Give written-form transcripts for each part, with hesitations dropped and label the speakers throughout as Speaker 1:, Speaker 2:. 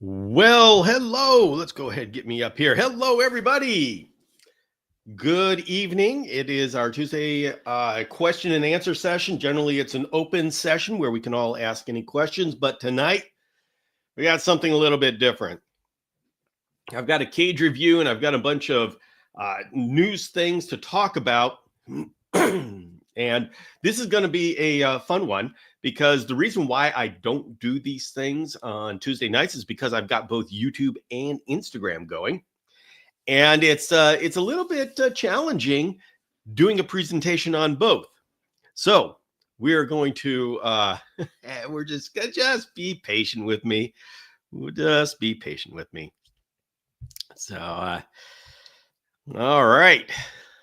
Speaker 1: Well, hello. Let's go ahead and get me up here. Hello, everybody. Good evening. It is our Tuesday question and answer session. Generally, it's an open session where we can all ask any questions, but tonight we got something a little bit different. I've got a cage review and I've got a bunch of news things to talk about. And this is going to be a fun one because the reason why I don't do these things on Tuesday nights is because I've got both YouTube and Instagram going. And it's a little bit challenging doing a presentation on both. So we are going to we're just be patient with me. Just be patient with me. So all right.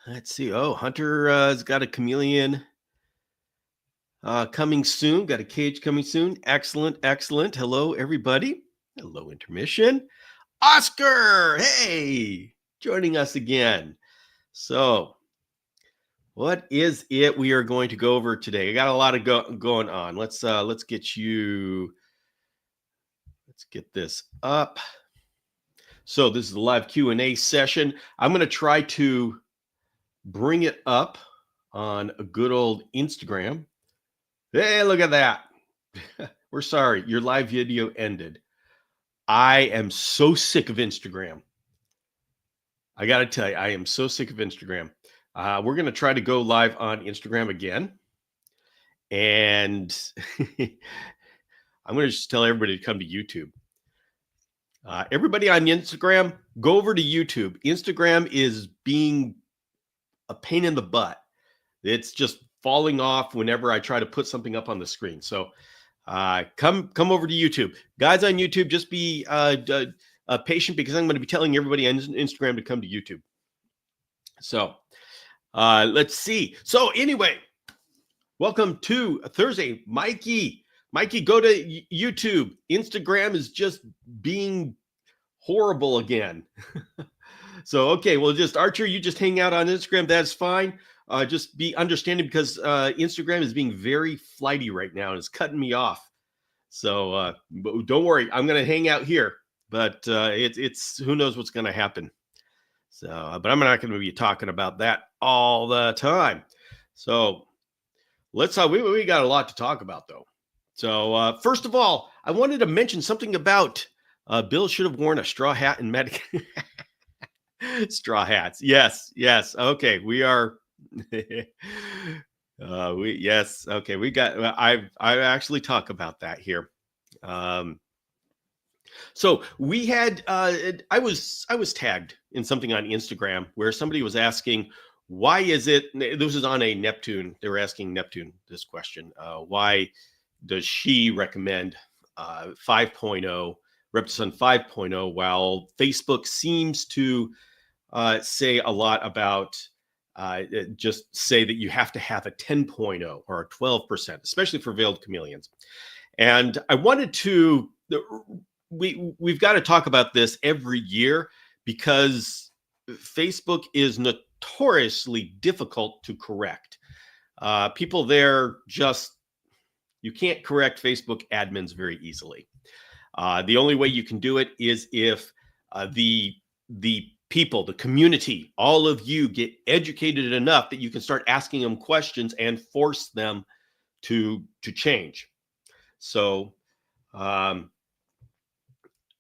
Speaker 1: Let's see. Oh, Hunter has got a chameleon coming soon. Got a cage coming soon. Excellent, excellent. Hello, everybody. Hello, intermission. Oscar, hey, joining us again. So, what is it we are going to go over today? I got a lot of going on. Let's get you. Let's get this up. So this is the live Q&A session. I'm going to try to bring it up on a good old Instagram. Hey, look at that. We're sorry, your live video ended. I am so sick of Instagram. I got to tell you, I am so sick of Instagram. We're going to try to go live on Instagram again. And I'm going to just tell everybody to come to YouTube. Everybody on Instagram, go over to YouTube. Instagram is being a pain in the butt. It's just falling off whenever I try to put something up on the screen. So come over to YouTube. Guys on YouTube, just be patient because I'm going to be telling everybody on Instagram to come to YouTube. So let's see. So anyway, welcome to Thursday. Mikey, go to YouTube. Instagram is just being horrible again. So, okay, well, just Archer, you just hang out on Instagram. That's fine. Just be understanding because Instagram is being very flighty right now and it's cutting me off. So but don't worry, I'm going to hang out here, but it's who knows what's going to happen. So, but I'm not going to be talking about that all the time. So let's we got a lot to talk about though. So first of all, I wanted to mention something about Bill should have worn a straw hat in Madagascar. Straw hats. Yes. Okay, we are. Yes. Okay, we got. I actually talk about that here. So we had. I was tagged in something on Instagram where somebody was asking, why is it? This is on a Neptune. They were asking Neptune this question. Why does she recommend 5.0, Reptison 5.0, while Facebook seems to say a lot about just say that you have to have a 10.0 or a 12%, especially for veiled chameleons. And I wanted to, we've got to talk about this every year because Facebook is notoriously difficult to correct. People there just, you can't correct Facebook admins very easily. The only way you can do it is if the people, the community, all of you get educated enough that you can start asking them questions and force them to change. So, so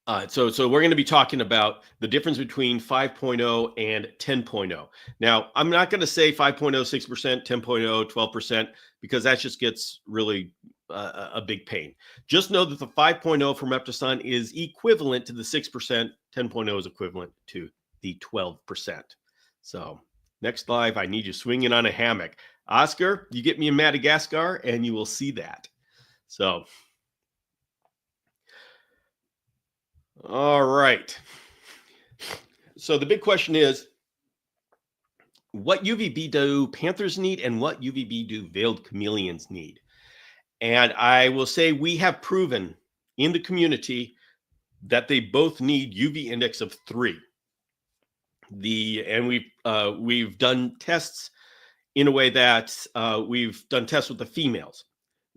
Speaker 1: we're going to be talking about the difference between 5.0 and 10.0. Now, I'm not going to say 5.0, 6%, 10.0, 12%, because that just gets really a big pain. Just know that the 5.0 from Reptison is equivalent to the 6%. 10.0 is equivalent to the 12%. So next live, I need you swinging on a hammock. Oscar, you get me in Madagascar and you will see that. So, all right. So the big question is, what UVB do panthers need and what UVB do veiled chameleons need? And I will say we have proven in the community that they both need UV index of 3. And we've done tests in a way that we've done tests with the females.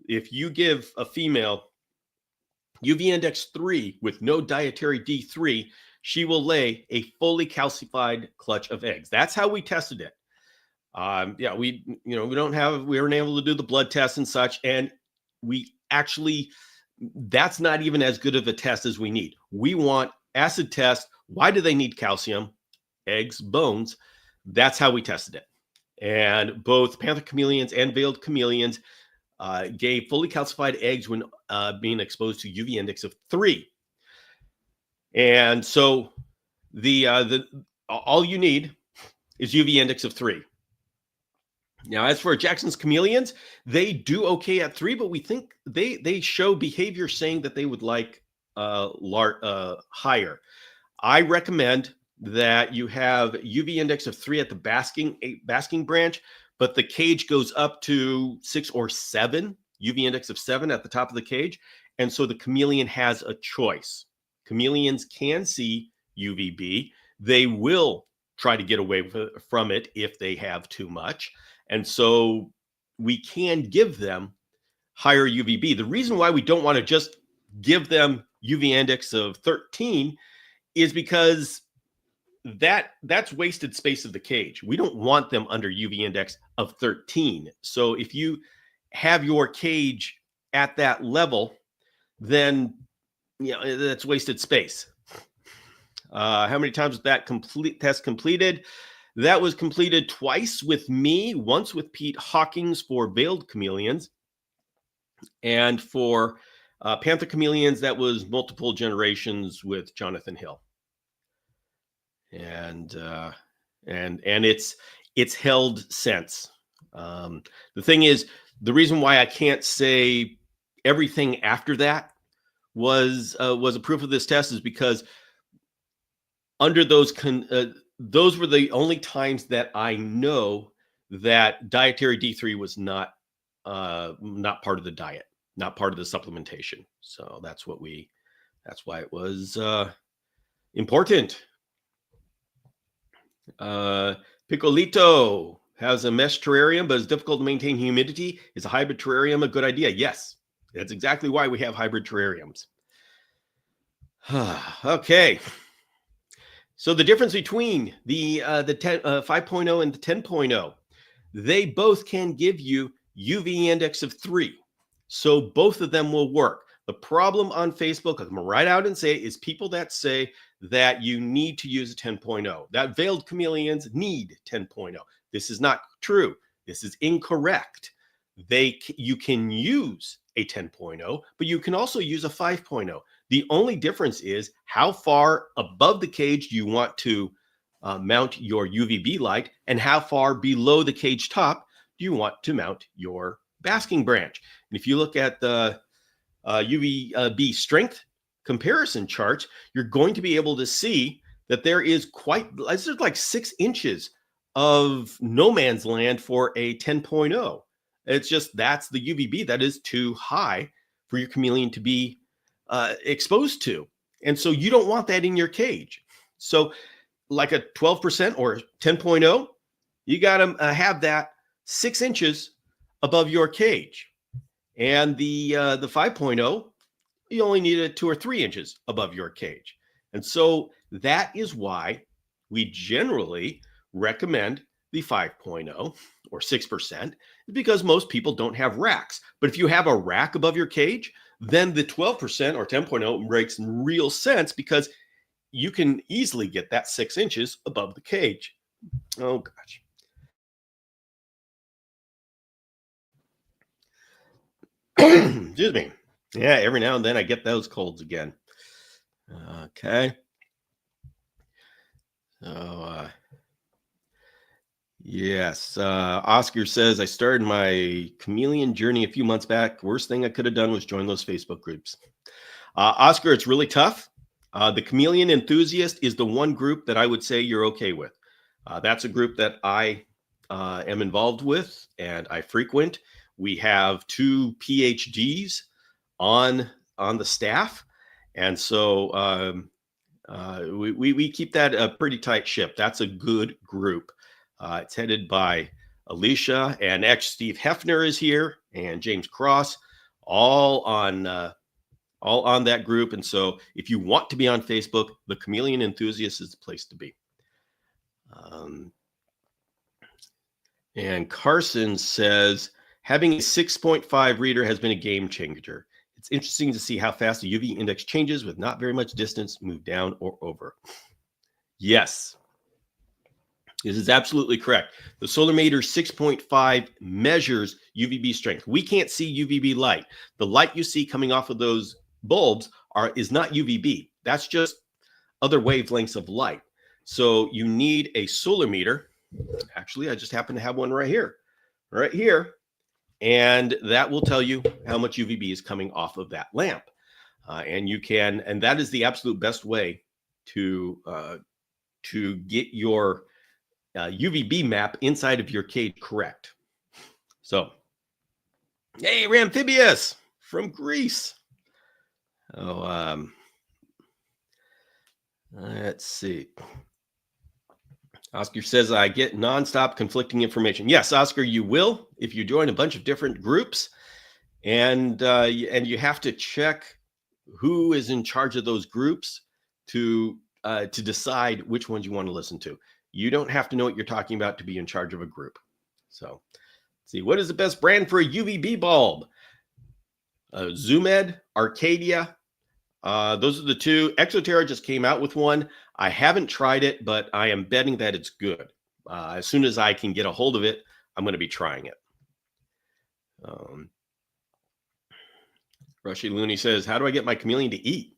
Speaker 1: If you give a female UV index 3 with no dietary D3, she will lay a fully calcified clutch of eggs. That's how we tested it. Yeah, we weren't able to do the blood tests and such, and we actually, that's not even as good of a test as we need. We want acid test. Why do they need calcium? Eggs, bones. That's how we tested it. And both panther chameleons and veiled chameleons gave fully calcified eggs when being exposed to UV index of 3. And so the all you need is UV index of 3. Now, as for Jackson's chameleons, they do okay at 3, but we think they show behavior saying that they would like higher. I recommend that you have UV index of 3 at the basking branch, but the cage goes up to 6 or 7, UV index of 7 at the top of the cage. And so the chameleon has a choice. Chameleons can see UVB. They will try to get away from it if they have too much. And so we can give them higher UVB. The reason why we don't want to just give them UV index of 13 is because that's wasted space of the cage. We don't want them under UV index of 13. So if you have your cage at that level, then that's wasted space. How many times was that test completed? That was completed twice with me, once with Pete Hawkins for veiled chameleons, and for panther chameleons, that was multiple generations with Jonathan Hill. And it's held since. The thing is, the reason why I can't say everything after that was a proof of this test is because under those were the only times that I know that dietary D3 was not part of the diet, not part of the supplementation. So that's why it was important. Picolito has a mesh terrarium, but it's difficult to maintain humidity. Is a hybrid terrarium a good idea? Yes, that's exactly why we have hybrid terrariums. Okay. So the difference between the 5.0 and the 10.0, they both can give you UV index of 3. So both of them will work. The problem on Facebook, I'm going to write out and say, is people that say that you need to use a 10.0, that veiled chameleons need 10.0. This is not true. This is incorrect. You can use a 10.0, but you can also use a 5.0. The only difference is how far above the cage do you want to mount your UVB light, and how far below the cage top do you want to mount your basking branch. And if you look at the UVB strength comparison charts, you're going to be able to see that there's like 6 inches of no man's land for a 10.0. It's just that's the UVB that is too high for your chameleon to be exposed to. And so you don't want that in your cage. So like a 12% or 10.0, you got to have that 6 inches above your cage. And the 5.0, you only need it 2 or 3 inches above your cage. And so that is why we generally recommend the 5.0 or 6%, because most people don't have racks. But if you have a rack above your cage, then the 12% or 10.0 makes real sense, because you can easily get that 6 inches above the cage. Oh, gosh. Excuse me. Yeah, every now and then I get those colds again. Okay. So, yes. Oscar says, I started my chameleon journey a few months back. Worst thing I could have done was join those Facebook groups. Oscar, it's really tough. The chameleon enthusiast is the one group that I would say you're okay with. That's a group that I am involved with and I frequent. We have 2 PhDs on the staff. And so we keep that a pretty tight ship. That's a good group. It's headed by Alicia, and Steve Hefner is here, and James Cross, all on all on that group. And so if you want to be on Facebook, the Chameleon Enthusiast is the place to be. And Carson says, having a 6.5 reader has been a game changer. It's interesting to see how fast the UV index changes with not very much distance moved down or over. Yes, this is absolutely correct. The Solarmeter 6.5 measures UVB strength. We can't see UVB light. The light you see coming off of those bulbs is not UVB. That's just other wavelengths of light. So you need a Solarmeter. Actually, I just happen to have one right here. And that will tell you how much UVB is coming off of that lamp. And that is the absolute best way to get your UVB map inside of your cage correct. So, hey, Ramphibious from Greece. Let's see. Oscar says, I get nonstop conflicting information. Yes, Oscar, you will if you join a bunch of different groups, and you have to check who is in charge of those groups to decide which ones you want to listen to. You don't have to know what you're talking about to be in charge of a group. So, let's see, what is the best brand for a UVB bulb? Zoomed, Arcadia. Those are the two. Exoterra just came out with one. I haven't tried it, but I am betting that it's good. As soon as I can get a hold of it, I'm going to be trying it. Rushy Looney says, how do I get my chameleon to eat?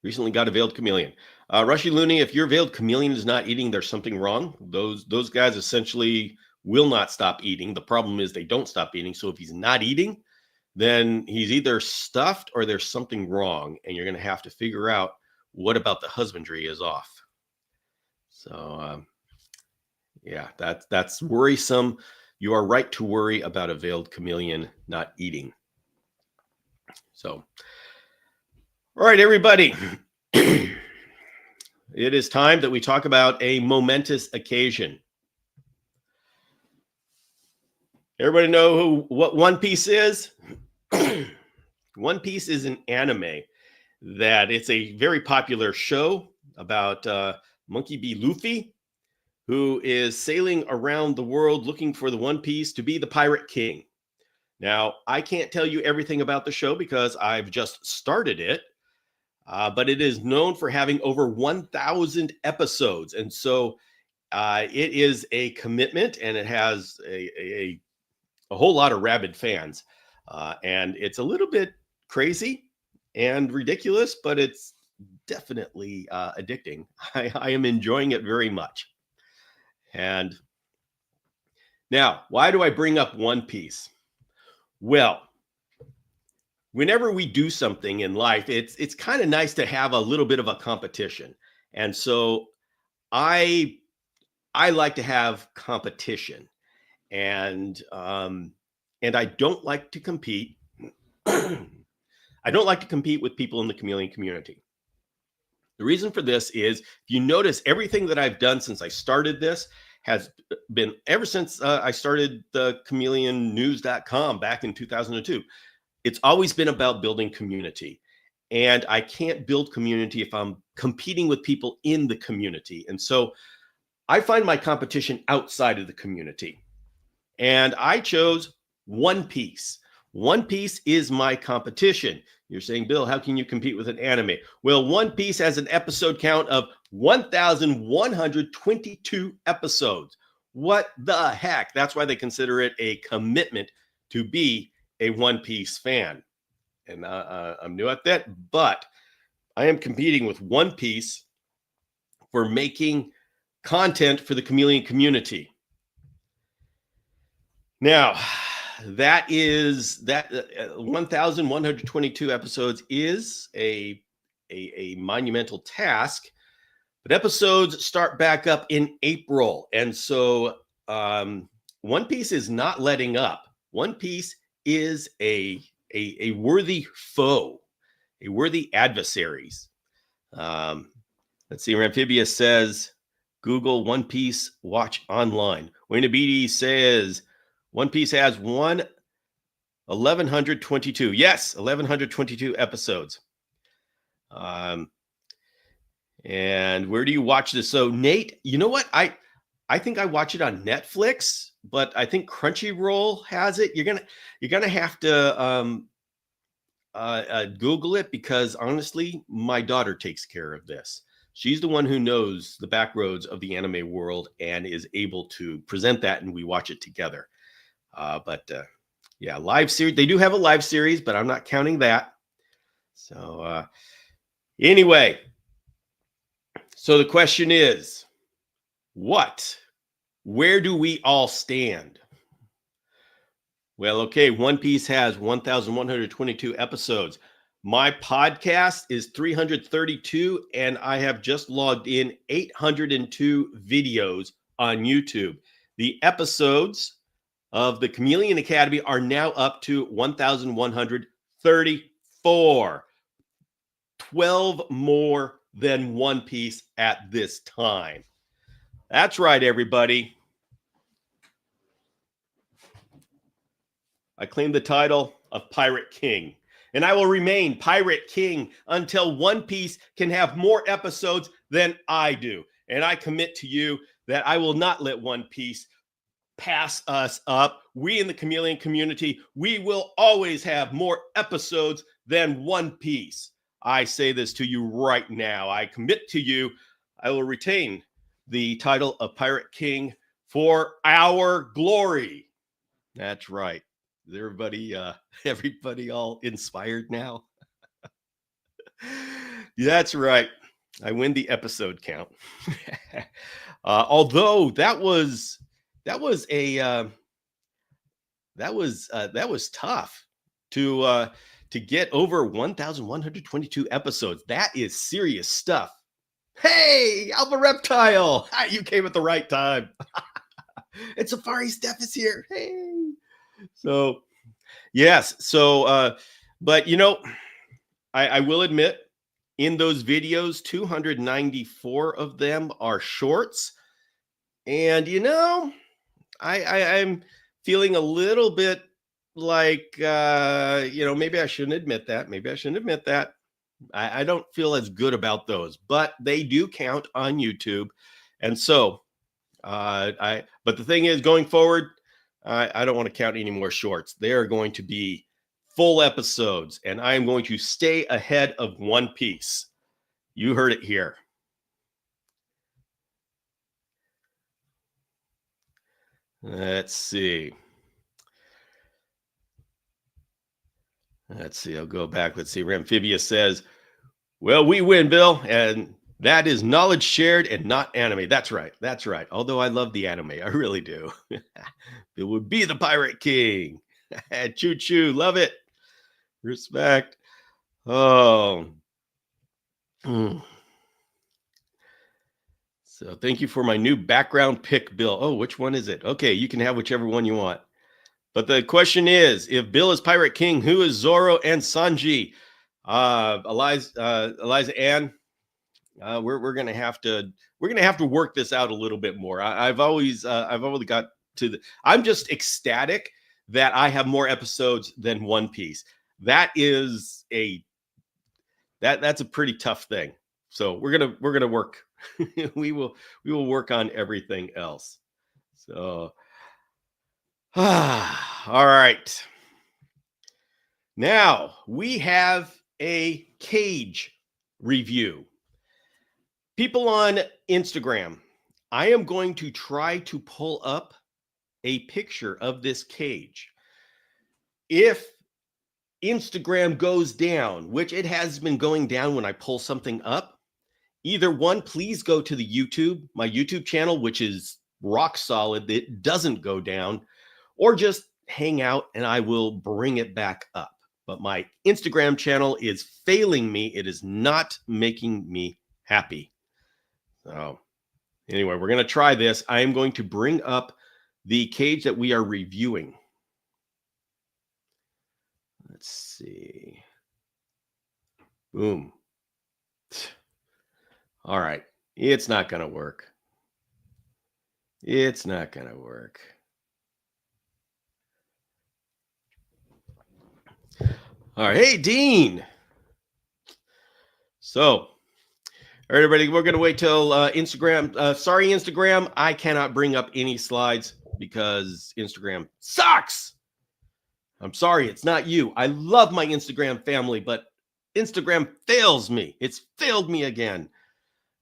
Speaker 1: Recently got a veiled chameleon. Rushy Looney, if your veiled chameleon is not eating, there's something wrong. Those guys essentially will not stop eating. The problem is they don't stop eating. So if he's not eating, then he's either stuffed or there's something wrong, and you're going to have to figure out what about the husbandry is off. So, yeah, that's worrisome. You are right to worry about a veiled chameleon not eating. So, all right, everybody. It is time that we talk about a momentous occasion. Everybody know what One Piece is? One Piece is an anime that it's a very popular show about Monkey B. Luffy, who is sailing around the world looking for the One Piece to be the Pirate King. Now, I can't tell you everything about the show because I've just started it, but it is known for having over 1,000 episodes. And so it is a commitment, and it has a whole lot of rabid fans. And it's a little bit crazy and ridiculous, but it's definitely addicting. I am enjoying it very much. And now, why do I bring up One Piece? Well, whenever we do something in life, it's kind of nice to have a little bit of a competition. And so I like to have competition. And I don't like to compete. I don't like to compete with people in the chameleon community. The reason for this is, if you notice, everything that I've done since I started this has been, ever since I started the chameleonnews.com back in 2002, it's always been about building community. And I can't build community if I'm competing with people in the community. And so I find my competition outside of the community. And I chose One Piece. One Piece is my competition. You're saying, Bill, how can you compete with an anime? Well, One Piece has an episode count of 1,122 episodes. What the heck? That's why they consider it a commitment to be a One Piece fan. And I'm new at that, but I am competing with One Piece for making content for the chameleon community. Now, that 1,122 episodes is a monumental task, but episodes start back up in April. And so One Piece is not letting up. One Piece is a worthy foe, a worthy adversaries. Let's see, Amphibious says, Google One Piece, watch online. Wayne Abidi says, One Piece has 1,122. Yes, 1,122 episodes. Um, and where do you watch this? So Nate, you know what? I think I watch it on Netflix, but I think Crunchyroll has it. You're gonna have to Google it, because honestly, my daughter takes care of this. She's the one who knows the back roads of the anime world and is able to present that, and we watch it together. But yeah, live series. They do have a live series, but I'm not counting that. So anyway, so the question is, where do we all stand? Well, okay, One Piece has 1,122 episodes. My podcast is 332, and I have just logged in 802 videos on YouTube. The episodes of the Chameleon Academy are now up to 1,134. 12 more than One Piece at this time. That's right, everybody. I claim the title of Pirate King, and I will remain Pirate King until One Piece can have more episodes than I do. And I commit to you that I will not let One Piece pass us up. We in the Chameleon community, we will always have more episodes than One Piece. I say this to you right now. I commit to you, I will retain the title of Pirate King for our glory. That's right. Is everybody all inspired now? That's right. I win the episode count. Although that was tough to get over 1,122 episodes. That is serious stuff. Hey, Alpha Reptile, you came at the right time. And Safari Steph is here. Hey. So, yes. So, but I will admit, in those videos, 294 of them are shorts. And, I'm feeling a little bit like, maybe I shouldn't admit that. Maybe I shouldn't admit that. I don't feel as good about those, but they do count on YouTube. And so, but the thing is, going forward, I don't want to count any more shorts. They are going to be full episodes, and I am going to stay ahead of One Piece. You heard it here. Let's see. I'll go back. Let's see. Ramphibia says, well, we win, Bill. And that is knowledge shared and not anime. That's right. That's right. Although I love the anime. I really do. It would be the Pirate King. Choo choo. Love it. Respect. Oh. So thank you for my new background pick, Bill. Oh, which one is it? Okay, you can have whichever one you want. But the question is, if Bill is Pirate King, who is Zoro and Sanji? Eliza Ann, we're gonna have to work this out a little bit more. I've only got to the. I'm just ecstatic that I have more episodes than One Piece. That's a pretty tough thing. So we're gonna work. we will work on everything else. So, all right. Now we have a cage review. People on Instagram, I am going to try to pull up a picture of this cage. If Instagram goes down, which it has been going down when I pull something up, either one, please go to the YouTube, my YouTube channel, which is rock solid. It doesn't go down, or just hang out and I will bring it back up. But my Instagram channel is failing me. It is not making me happy. So anyway, we're going to try this. I am going to bring up the cage that we are reviewing. Let's see. Boom. All right. It's not going to work. It's not going to work. All right. Hey, Dean. So, all right, everybody, we're going to wait till Instagram. Sorry, Instagram, I cannot bring up any slides because Instagram sucks. I'm sorry, it's not you. I love my Instagram family, but Instagram fails me. It's failed me again.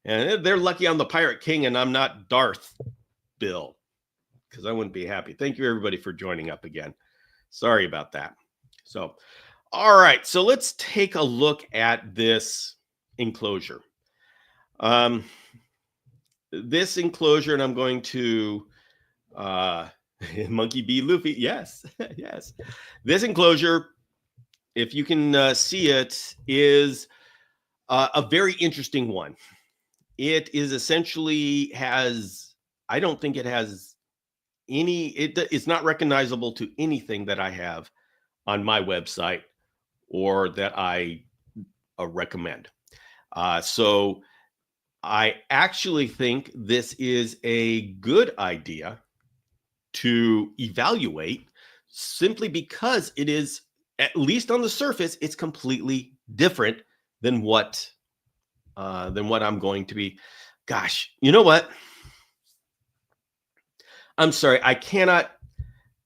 Speaker 1: And they're lucky I'm the Pirate King and I'm not Darth Bill, because I wouldn't be happy. Thank you, everybody, for joining up again. Sorry about that. So, all right. So let's take a look at this enclosure. This enclosure, and I'm going to Monkey B. Luffy. Yes, yes. This enclosure, if you can see it, is a very interesting one. It is essentially has, I don't think it has it's not recognizable to anything that I have on my website or that I recommend. So I actually think this is a good idea to evaluate simply because it is, at least on the surface, it's completely different than what I'm going to be. Gosh, you know what? I'm sorry, I cannot.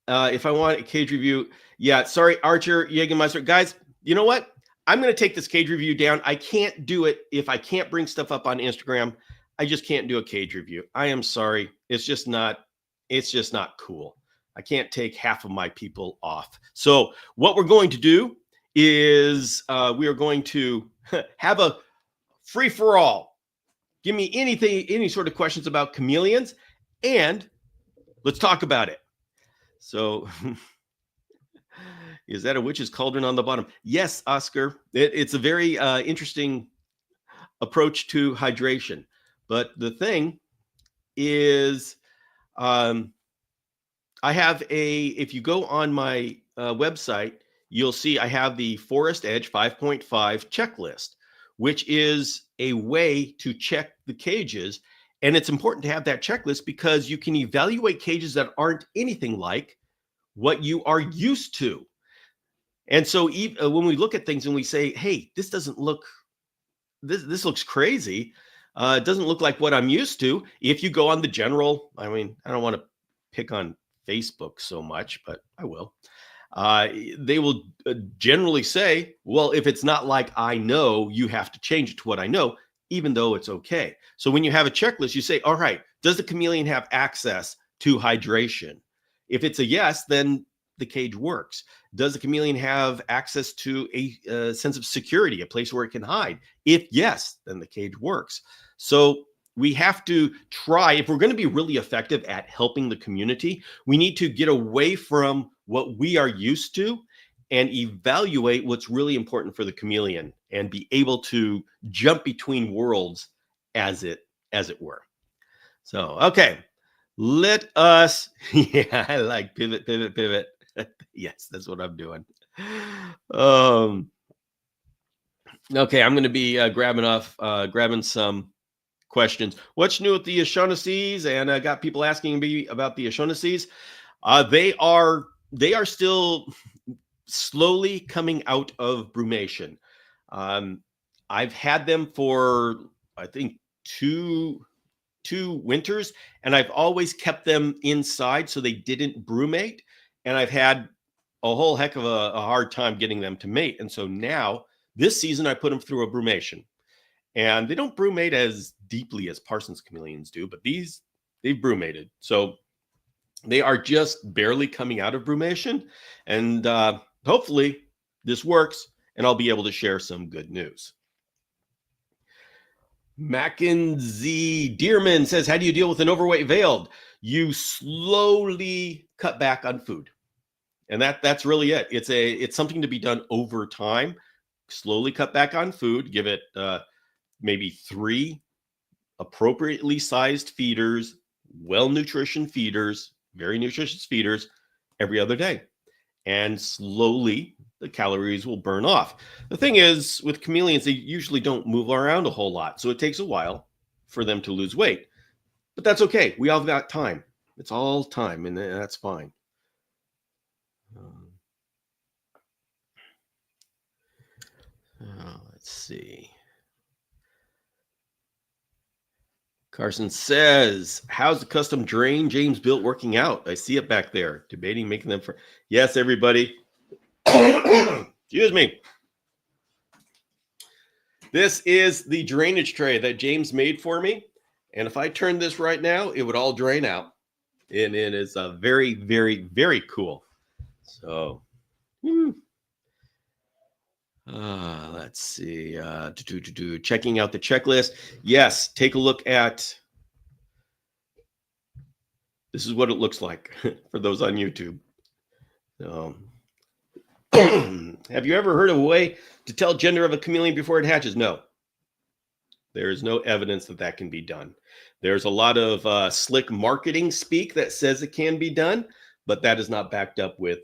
Speaker 1: If I want a cage review, yeah, sorry, Archer, Jägermeister, guys. You know what? I'm going to take this cage review down. I can't do it if I can't bring stuff up on Instagram. I just can't do a cage review. I am sorry. It's just not. It's just not cool. I can't take half of my people off. So what we're going to do is we are going to have a free for all. Give me anything, any sort of questions about chameleons, and let's talk about it. So, is that a witch's cauldron on the bottom? Yes, Oscar. It's a very interesting approach to hydration. But the thing is, I have if you go on my website, you'll see I have the Forest Edge 5.5 checklist, which is a way to check the cages. And it's important to have that checklist because you can evaluate cages that aren't anything like what you are used to. And so even when we look at things and we say, hey, this doesn't look, this looks crazy. It doesn't look like what I'm used to. If you go on the general, I mean, I don't want to pick on Facebook so much, but I will. They will generally say, well, if it's not like I know, you have to change it to what I know, even though it's okay. So when you have a checklist, you say, all right, does the chameleon have access to hydration? If it's a yes, then the cage works. Does the chameleon have access to a sense of security, a place where it can hide? If yes, then the cage works. So we have to try, if we're going to be really effective at helping the community, we need to get away from what we are used to and evaluate what's really important for the chameleon and be able to jump between worlds as it were. So, okay, let us, yeah, I like pivot, pivot, pivot. Yes, that's what I'm doing. Okay, I'm going to be grabbing some questions. What's new with the O'Shaughnessy's? And I got people asking me about the O'Shaughnessy's. They are still slowly coming out of brumation. I've had them for, I think, two winters, and I've always kept them inside so they didn't brumate. And I've had a whole heck of a hard time getting them to mate. And so now this season I put them through a brumation. And they don't brumate as deeply as Parsons chameleons do, but they've brumated. So they are just barely coming out of brumation. And hopefully this works and I'll be able to share some good news. Mackenzie Dearman says, how do you deal with an overweight veiled? You slowly cut back on food. And that's really it. It's something to be done over time. Slowly cut back on food. Give it maybe 3 appropriately sized feeders, well-nutritioned feeders, very nutritious feeders every other day. And slowly the calories will burn off. The thing is, with chameleons, they usually don't move around a whole lot. So it takes a while for them to lose weight. But that's okay. We all got time. It's all time, and that's fine. Let's see. Carson says, how's the custom drain James built working out? I see it back there. Debating making them for. Yes, everybody. Excuse me. This is the drainage tray that James made for me. And if I turn this right now, it would all drain out. And it is very, very, very cool. So, let's see. Checking out the checklist. Yes, take a look at. This is what it looks like for those on YouTube. Have you ever heard of a way to tell gender of a chameleon before it hatches? No. There is no evidence that that can be done. There's a lot of slick marketing speak that says it can be done, but that is not backed up with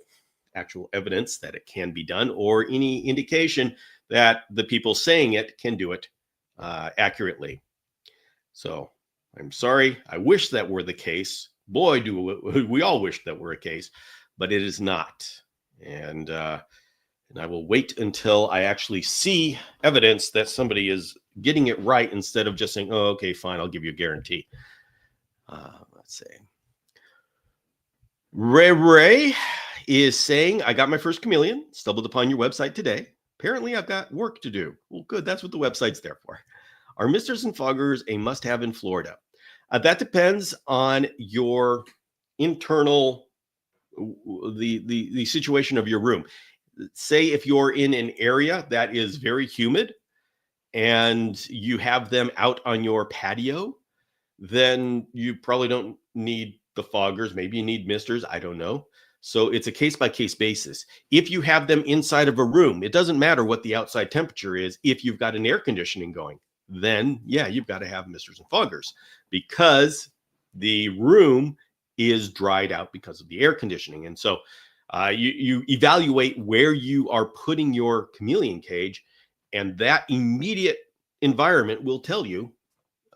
Speaker 1: actual evidence that it can be done or any indication that the people saying it can do it accurately. So I'm sorry. I wish that were the case. Boy, do we all wish that were a case, but it is not. And I will wait until I actually see evidence that somebody is getting it right instead of just saying, oh, okay, fine, I'll give you a guarantee. Let's see. Ray is saying, I got my first chameleon, stumbled upon your website today. Apparently, I've got work to do. Well, good. That's what the website's there for. Are misters and foggers a must-have in Florida? That depends on your internal, the situation of your room. Say if you're in an area that is very humid and you have them out on your patio, then you probably don't need the foggers. Maybe you need misters. I don't know. So it's a case-by-case basis. If you have them inside of a room, it doesn't matter what the outside temperature is. If you've got an air conditioning going, then yeah, you've got to have misters and foggers because the room is dried out because of the air conditioning. And so you evaluate where you are putting your chameleon cage, and that immediate environment will tell you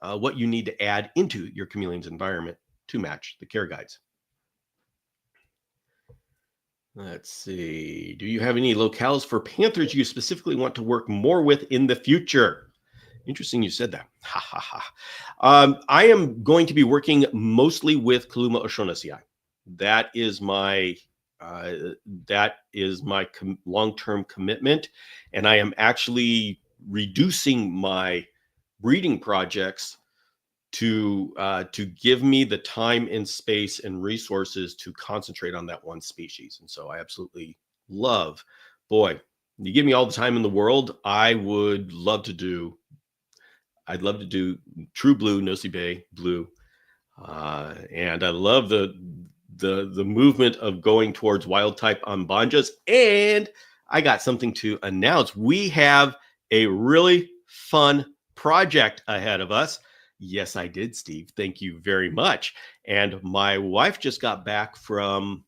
Speaker 1: what you need to add into your chameleon's environment to match the care guides. Let's see. Do you have any locales for panthers you specifically want to work more with in the future? Interesting you said that. Ha ha ha. I am going to be working mostly with Kaluma O'Shaughnessy. That is my long-term commitment, and I am actually reducing my breeding projects to give me the time and space and resources to concentrate on that one species. And so I absolutely love, boy, you give me all the time in the world, I'd love to do true blue, Nosy Bay blue. And I love the movement of going towards wild type Ambanjas. And I got something to announce. We have a really fun project ahead of us. Yes, I did, Steve. Thank you very much. And my wife just got back from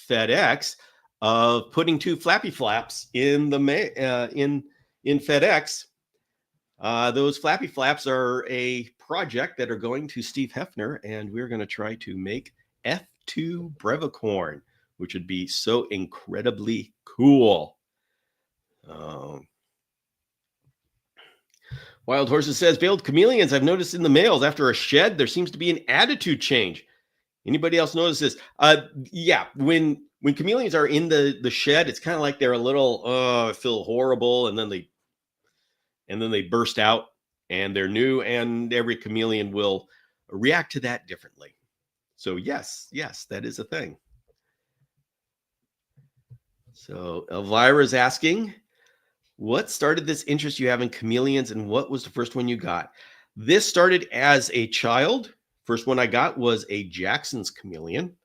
Speaker 1: FedEx of putting 2 flappy flaps in the in FedEx. Those flappy flaps are a project that are going to Steve Hefner, and we're going to try to make F2 brevicorn, which would be so incredibly cool. Wild Horses says, veiled chameleons, I've noticed in the males after a shed, there seems to be an attitude change. Anybody else notice this? Yeah, when chameleons are in the shed, it's kind of like they're a little, I feel horrible, and then they burst out, and they're new, and every chameleon will react to that differently. So yes, that is a thing. So Elvira's asking, what started this interest you have in chameleons, and what was the first one you got? This started as a child. First one I got was a Jackson's chameleon,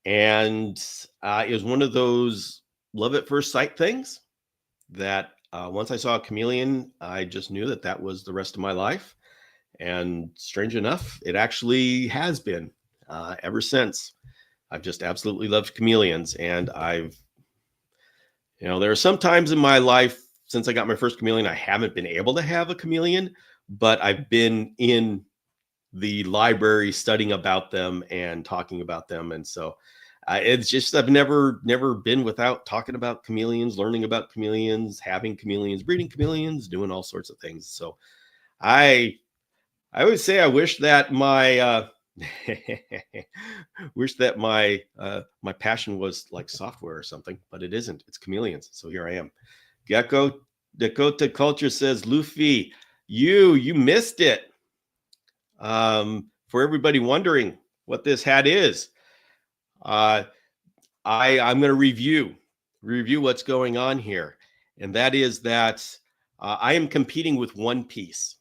Speaker 1: and it was one of those love at first sight things that once I saw a chameleon, I just knew that was the rest of my life. And strange enough, it actually has been ever since. I've just absolutely loved chameleons, and there are some times in my life since I got my first chameleon, I haven't been able to have a chameleon, but I've been in the library studying about them and talking about them. And so it's just, I've never been without talking about chameleons, learning about chameleons, having chameleons, breeding chameleons, doing all sorts of things. So I I always say I wish that my wish that my passion was like software or something, but it isn't. It's chameleons. So here I am. Gecko Dakota Culture says, Luffy, you missed it. For everybody wondering what this hat is, uh, I'm going to review what's going on here, and that is that I am competing with One Piece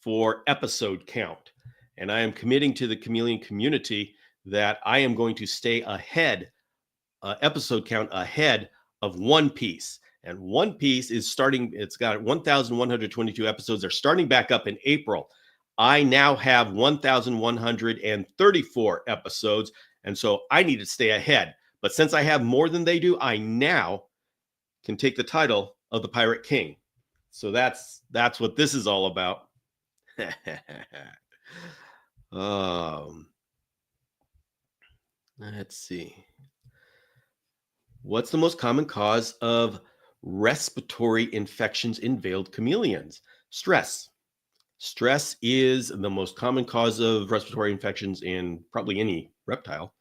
Speaker 1: for episode count, and I am committing to the Chameleon community that I am going to stay ahead, episode count ahead of One Piece. And One Piece is starting, it's got 1,122 episodes. They're starting back up in April. I now have 1,134 episodes. And so I need to stay ahead. But since I have more than they do, I now can take the title of the Pirate King. So that's what this is all about. Let's see. What's the most common cause of respiratory infections in veiled chameleons? Stress. Stress is the most common cause of respiratory infections in probably any reptile.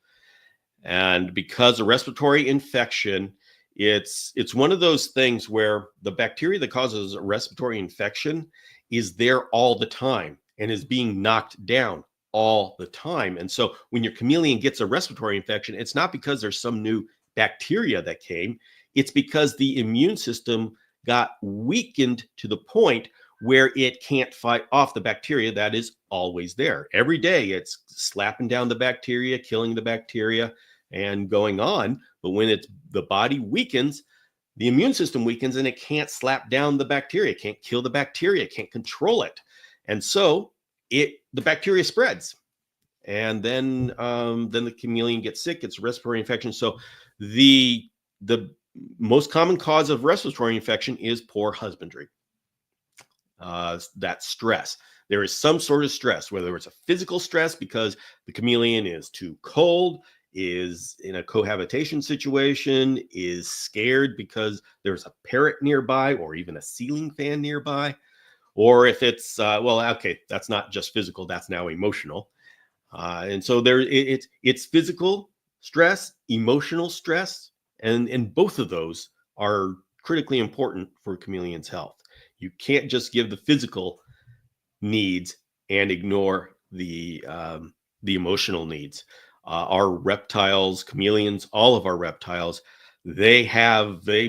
Speaker 1: And because of respiratory infection, it's one of those things where the bacteria that causes a respiratory infection is there all the time and is being knocked down all the time. And so when your chameleon gets a respiratory infection, it's not because there's some new bacteria that came. It's because the immune system got weakened to the point where it can't fight off the bacteria that is always there. Every day it's slapping down the bacteria, killing the bacteria, and going on. But when the body weakens, the immune system weakens, and it can't slap down the bacteria, can't kill the bacteria, can't control it. And so the bacteria spreads. And then the chameleon gets sick, gets respiratory infection. So the most common cause of respiratory infection is poor husbandry. That stress. There is some sort of stress, whether it's a physical stress because the chameleon is too cold, is in a cohabitation situation, is scared because there's a parrot nearby or even a ceiling fan nearby. Or if it's, that's not just physical, that's now emotional. And so it's physical stress, emotional stress, and both of those are critically important for chameleon's health. You can't just give the physical needs and ignore the emotional needs. Our reptiles, chameleons, all of our reptiles, they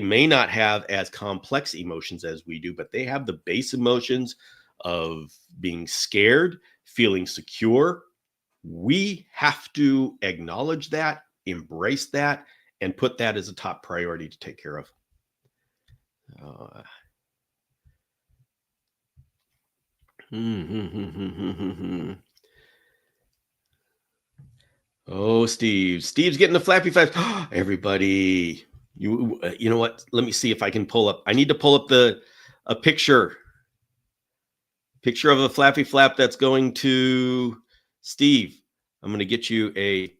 Speaker 1: may not have as complex emotions as we do, but they have the base emotions of being scared, feeling secure. We have to acknowledge that, embrace that, and put that as a top priority to take care of. Oh, Steve's getting the flappy flaps. Everybody, you know what? Let me see if I can pull up. I need to pull up a picture of a flappy flap that's going to Steve. I'm going to get you a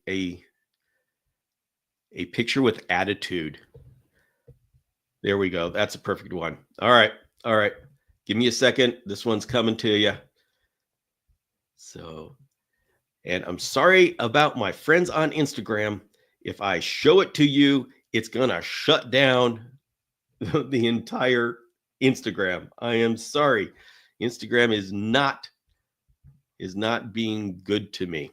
Speaker 1: picture with attitude. There we go. That's a perfect one. All right. Give me a second. This one's coming to you. So, and I'm sorry about my friends on Instagram. If I show it to you, it's going to shut down the entire Instagram. I am sorry. Instagram is not being good to me.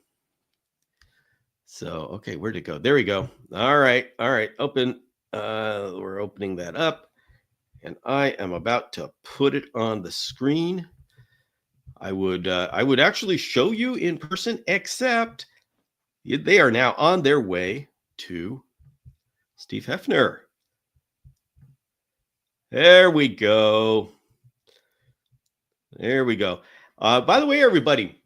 Speaker 1: So, okay, where'd it go? There we go. All right. Open. We're opening that up, and I am about to put it on the screen. I would actually show you in person, except they are now on their way to Steve Hefner. There we go. By the way, everybody,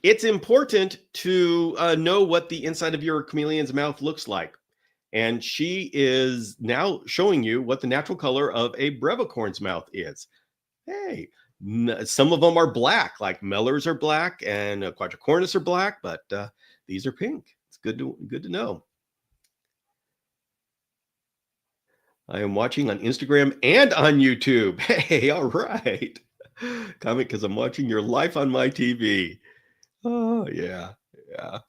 Speaker 1: it's important to know what the inside of your chameleon's mouth looks like. And she is now showing you what the natural color of a brevicorn's mouth is. Hey, some of them are black, like Mellors are black and Quadricornis are black, but these are pink. It's good to know. I am watching on Instagram and on YouTube. Hey, all right. Comment because I'm watching your life on my TV. Oh, yeah. Yeah.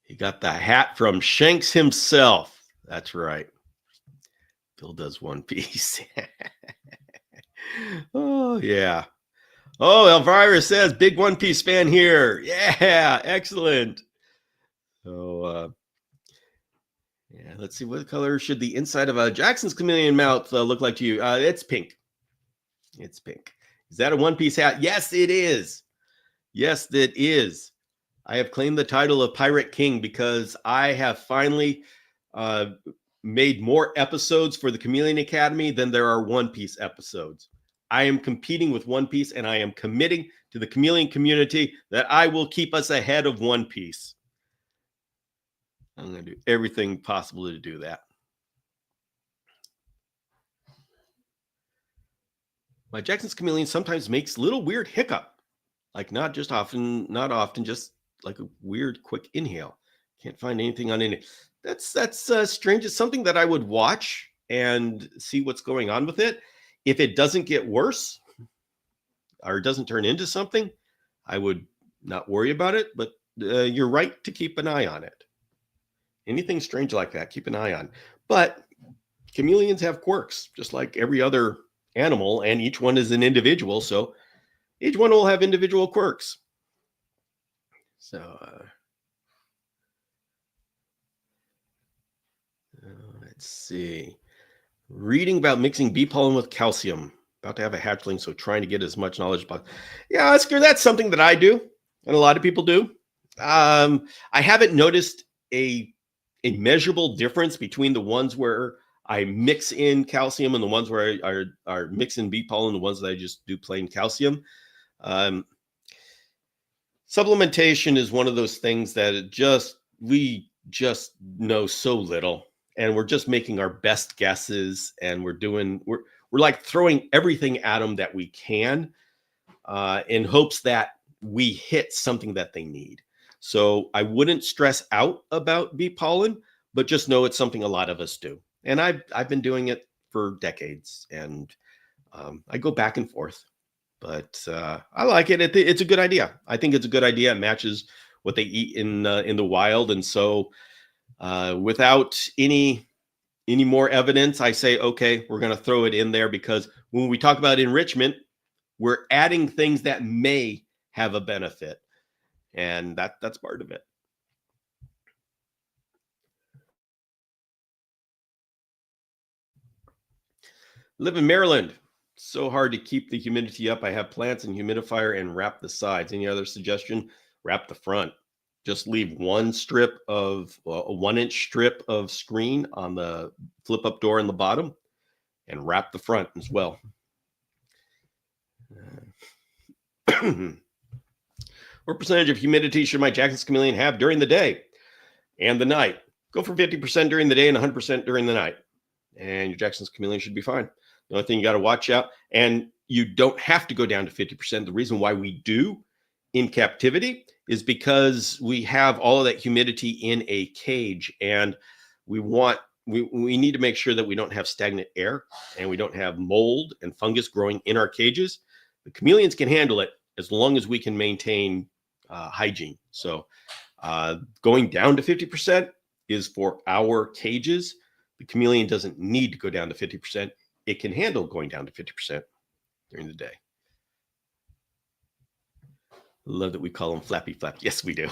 Speaker 1: He got the hat from Shanks himself. That's right. Bill does One Piece. Oh, yeah. Oh, Elvira says, big One Piece fan here. Yeah, excellent. So, yeah, let's see. What color should the inside of a Jackson's chameleon mouth look like to you? It's pink. It's pink. Is that a One Piece hat? Yes, it is. Yes, it is. I have claimed the title of Pirate King because I have finally uh, made more episodes for the Chameleon Academy than there are One Piece episodes. I am competing with One Piece, and I am committing to the Chameleon community that I will keep us ahead of One Piece. I'm going to do everything possible to do that. My Jackson's Chameleon sometimes makes little weird hiccup, like not often, just like a weird quick inhale. Can't find anything on it. That's strange. It's something that I would watch and see what's going on with it. If it doesn't get worse or doesn't turn into something, I would not worry about it. But you're right to keep an eye on it. Anything strange like that, keep an eye on. But chameleons have quirks, just like every other animal, and each one is an individual. So each one will have individual quirks. So let's see. Reading about mixing bee pollen with calcium. About to have a hatchling, so trying to get as much knowledge about. Yeah, Oscar, that's something that I do, and a lot of people do. I haven't noticed a measurable difference between the ones where I mix in calcium and the ones where I are mix in bee pollen, the ones that I just do plain calcium. Supplementation is one of those things that we just know so little, and we're just making our best guesses, and we're like throwing everything at them that we can in hopes that we hit something that they need. So I wouldn't stress out about bee pollen, but just know it's something a lot of us do. And I've been doing it for decades, and I go back and forth. But I like it. It's a good idea. I think it's a good idea. It matches what they eat in the wild, and so without any more evidence, I say, okay, we're going to throw it in there because when we talk about enrichment, we're adding things that may have a benefit, and that's part of it. Live in Maryland. So hard to keep the humidity up. I have plants and humidifier and wrap the sides. Any other suggestion? Wrap the front. Just leave one strip of a 1-inch strip of screen on the flip up door in the bottom and wrap the front as well. What percentage of humidity should my Jackson's Chameleon have during the day and the night? Go for 50% during the day and 100% during the night. And your Jackson's Chameleon should be fine. The only thing you got to watch out, and you don't have to go down to 50%. The reason why we do in captivity is because we have all of that humidity in a cage, and we need to make sure that we don't have stagnant air and we don't have mold and fungus growing in our cages. The chameleons can handle it as long as we can maintain hygiene. So going down to 50% is for our cages. The chameleon doesn't need to go down to 50%. It can handle going down to 50% during the day. Love that we call them Flappy Flap. Yes, we do.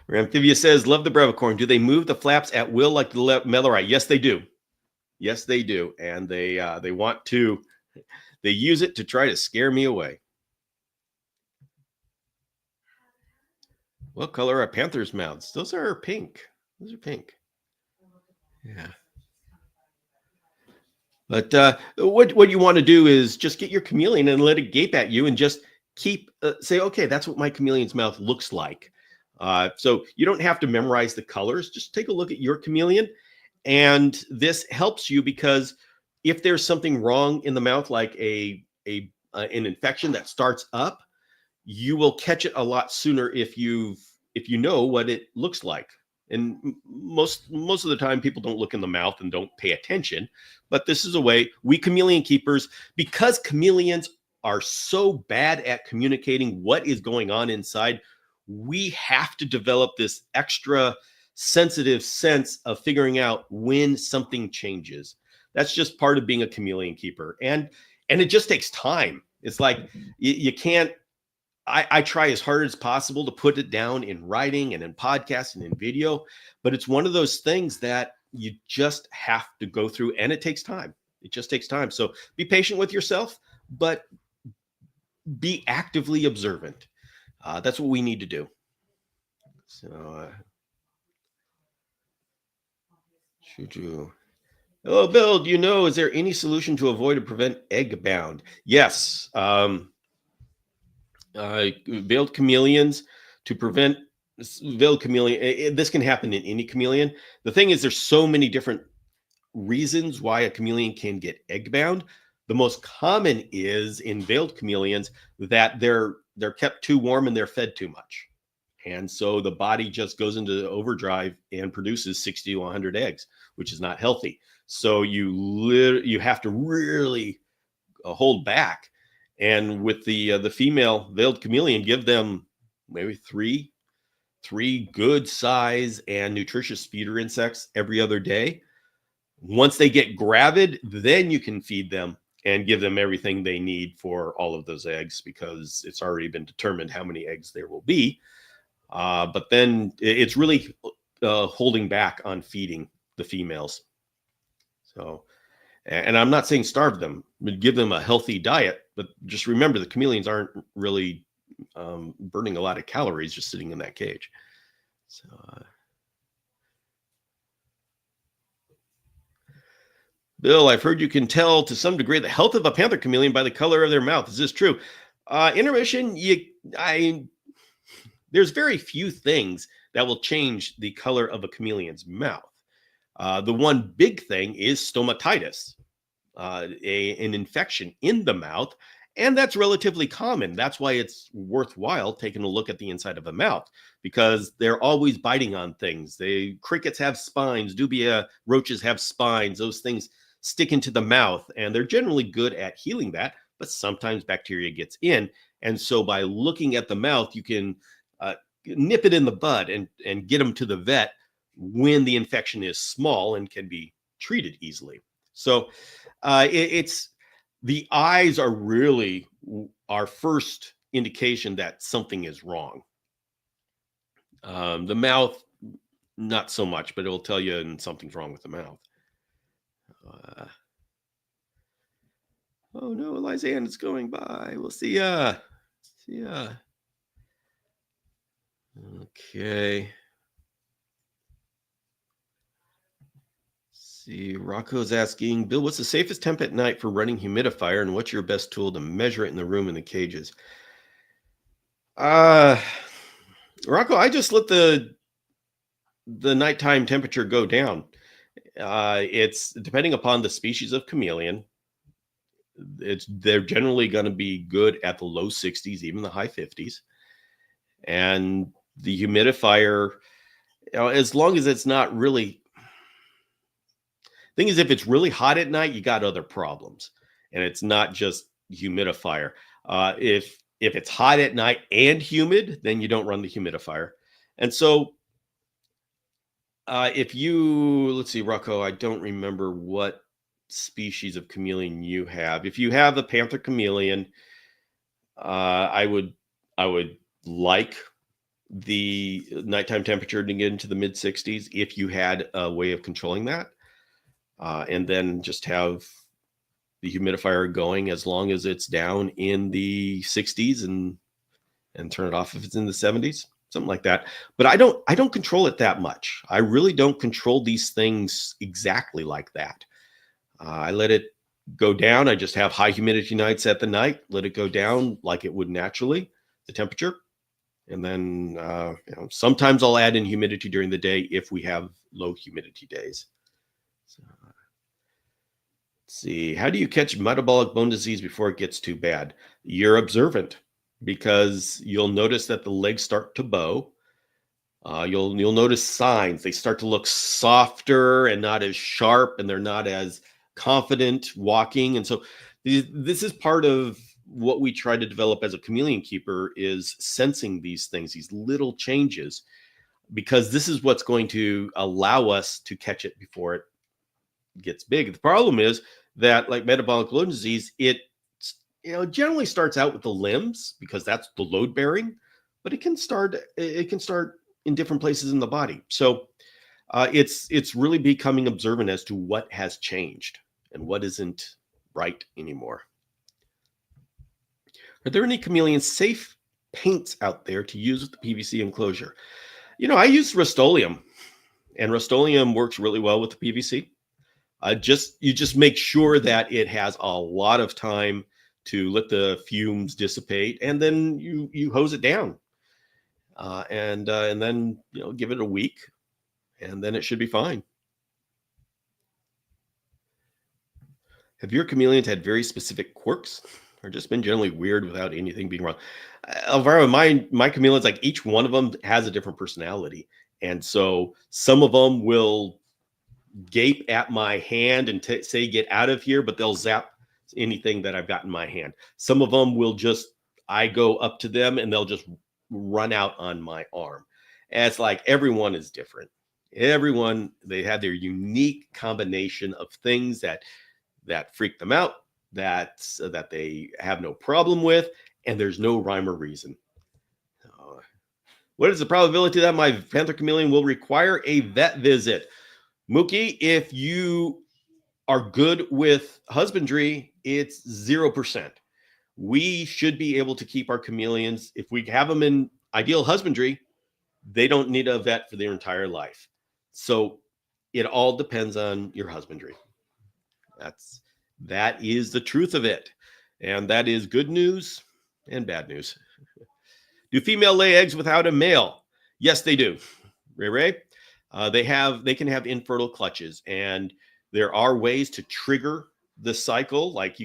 Speaker 1: Ramphibia says, love the brevicorn. Do they move the flaps at will like the Melorite? Yes, they do. Yes, they do. And they want to, they use it to try to scare me away. What color are Panther's mouths? Those are pink. Those are pink. Yeah. But what you want to do is just get your chameleon and let it gape at you and just keep say, okay, that's what my chameleon's mouth looks like. So you don't have to memorize the colors. Just take a look at your chameleon. And this helps you because if there's something wrong in the mouth, like an infection that starts up, you will catch it a lot sooner if you know what it looks like. And most of the time, people don't look in the mouth and don't pay attention. But this is a way we chameleon keepers, because chameleons are so bad at communicating what is going on inside, we have to develop this extra sensitive sense of figuring out when something changes. That's just part of being a chameleon keeper, and it just takes time. It's like you can't. I try as hard as possible to put it down in writing and in podcasts and in video, but it's one of those things that you just have to go through, and it takes time. It just takes time. So be patient with yourself, but be actively observant. That's what we need to do. So, should you? Hello, Bill. Do you know, is there any solution to avoid or prevent egg bound? Yes. Veiled chameleons, to prevent veiled chameleon. This can happen in any chameleon. The thing is, there's so many different reasons why a chameleon can get egg bound. The most common is in veiled chameleons that they're kept too warm and they're fed too much. And so the body just goes into overdrive and produces 60 to 100 eggs, which is not healthy. So you have to really hold back. And with the female veiled chameleon, give them maybe three good size and nutritious feeder insects every other day. Once they get gravid, then you can feed them and give them everything they need for all of those eggs, because it's already been determined how many eggs there will be. But then it's really holding back on feeding the females. So, and I'm not saying starve them, but give them a healthy diet. But just remember, the chameleons aren't really burning a lot of calories just sitting in that cage. So, Bill, I've heard you can tell to some degree the health of a panther chameleon by the color of their mouth. Is this true? Intermission, there's very few things that will change the color of a chameleon's mouth. The one big thing is stomatitis, an infection in the mouth, and that's relatively common. That's why it's worthwhile taking a look at the inside of a mouth, because they're always biting on things. Crickets have spines, dubia roaches have spines. Those things stick into the mouth, and they're generally good at healing that, but sometimes bacteria gets in. And so by looking at the mouth, you can nip it in the bud and get them to the vet when the infection is small and can be treated easily. So it's the eyes are really our first indication that something is wrong. The mouth, not so much, but it will tell you something's wrong with the mouth. Oh no, Lysanne is going by. We'll see ya. See ya. Okay. See, Rocco's asking, Bill, what's the safest temp at night for running humidifier, and what's your best tool to measure it in the room in the cages? Rocco, I just let the nighttime temperature go down. It's depending upon the species of chameleon. They're generally going to be good at the low 60s, even the high 50s. And the humidifier, as long as it's not really, thing is, if it's really hot at night, you got other problems, and it's not just humidifier. If it's hot at night and humid, then you don't run the humidifier. And so let's see, Rocco, I don't remember what species of chameleon you have. If you have a panther chameleon, I would like the nighttime temperature to get into the mid 60s if you had a way of controlling that, and then just have the humidifier going as long as it's down in the 60s, and turn it off if it's in the 70s, something like that. But I don't control it that much. I really don't control these things exactly like that. I let it go down. I just have high humidity nights at the night, let it go down like it would naturally, the temperature. And then sometimes I'll add in humidity during the day if we have low humidity days. So, let's see, how do you catch metabolic bone disease before it gets too bad? You're observant, because you'll notice that the legs start to bow. You'll notice signs. They start to look softer and not as sharp, and they're not as confident walking. And so this is part of what we try to develop as a chameleon keeper, is sensing these things, these little changes, because this is what's going to allow us to catch it before it gets big. The problem is that, like metabolic lung disease, it generally starts out with the limbs because that's the load bearing, but it can start in different places in the body. So it's really becoming observant as to what has changed and what isn't right anymore. Are there any chameleon safe paints out there to use with the PVC enclosure? I use Rust-Oleum, and Rust-Oleum works really well with the PVC. You just make sure that it has a lot of time to let the fumes dissipate, and then you hose it down, and then give it a week, and then it should be fine. Have your chameleons had very specific quirks, or just been generally weird without anything being wrong? Elvira, my chameleons, like each one of them has a different personality, and so some of them will gape at my hand and say get out of here, but they'll zap anything that I've got in my hand. Some of them will I go up to them and they'll just run out on my arm. And it's like everyone is different. Everyone, they have their unique combination of things that freak them out, that they have no problem with, and there's no rhyme or reason. What is the probability that my panther chameleon will require a vet visit? Mookie, if you are good with husbandry, it's 0%. We should be able to keep our chameleons. If we have them in ideal husbandry, they don't need a vet for their entire life. So it all depends on your husbandry. That is the truth of it. And that is good news and bad news. Do female lay eggs without a male? Yes, they do. Ray. They can have infertile clutches, and there are ways to trigger the cycle. Like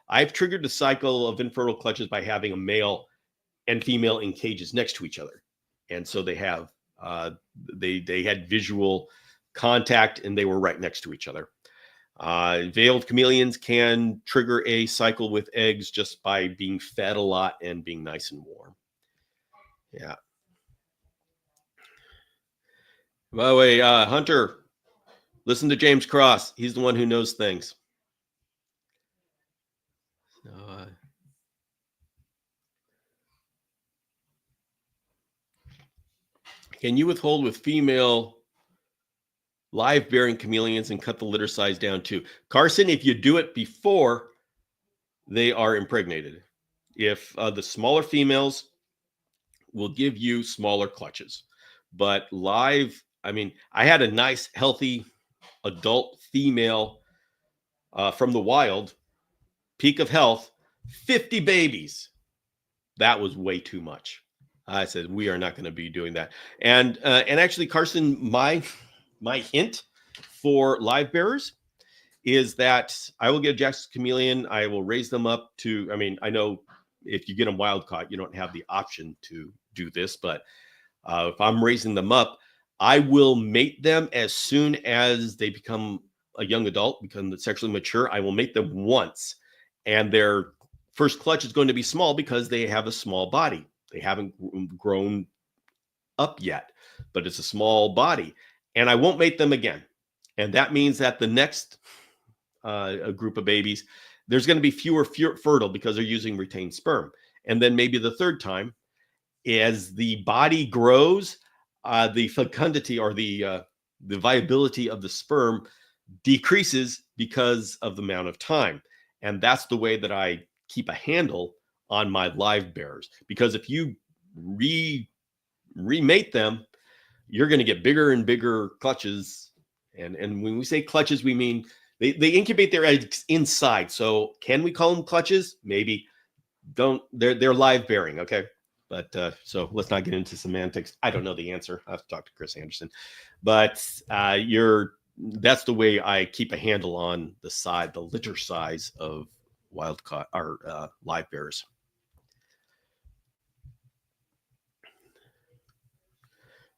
Speaker 1: I've triggered the cycle of infertile clutches by having a male and female in cages next to each other, and so they had visual contact and they were right next to each other. Veiled chameleons can trigger a cycle with eggs just by being fed a lot and being nice and warm. Yeah. By the way, Hunter, listen to James Cross. He's the one who knows things. So, can you withhold with female live bearing chameleons and cut the litter size down too? Carson, if you do it before they are impregnated, if the smaller females will give you smaller clutches, but live, I had a nice, healthy adult female from the wild, peak of health, 50 babies. That was way too much. I said, we are not going to be doing that. And actually, Carson, my hint for live bearers is that I will get a Jack's chameleon. I will raise them up to, I know if you get them wild caught, you don't have the option to do this, but if I'm raising them up, I will mate them as soon as they become a young adult, become sexually mature. I will mate them once, and their first clutch is going to be small because they have a small body. They haven't grown up yet, but it's a small body, and I won't mate them again. And that means that the next a group of babies, there's going to be fewer fertile because they're using retained sperm. And then maybe the third time, as the body grows, the fecundity or the viability of the sperm decreases because of the amount of time. And that's the way that I keep a handle on my live bearers. Because if you remate them, you're going to get bigger and bigger clutches. And when we say clutches, we mean they incubate their eggs inside. So can we call them clutches? Maybe. They're live bearing. Okay. But so let's not get into semantics. I don't know the answer. I have to talk to Chris Anderson. But that's the way I keep a handle on the litter size of wild caught or live bearers.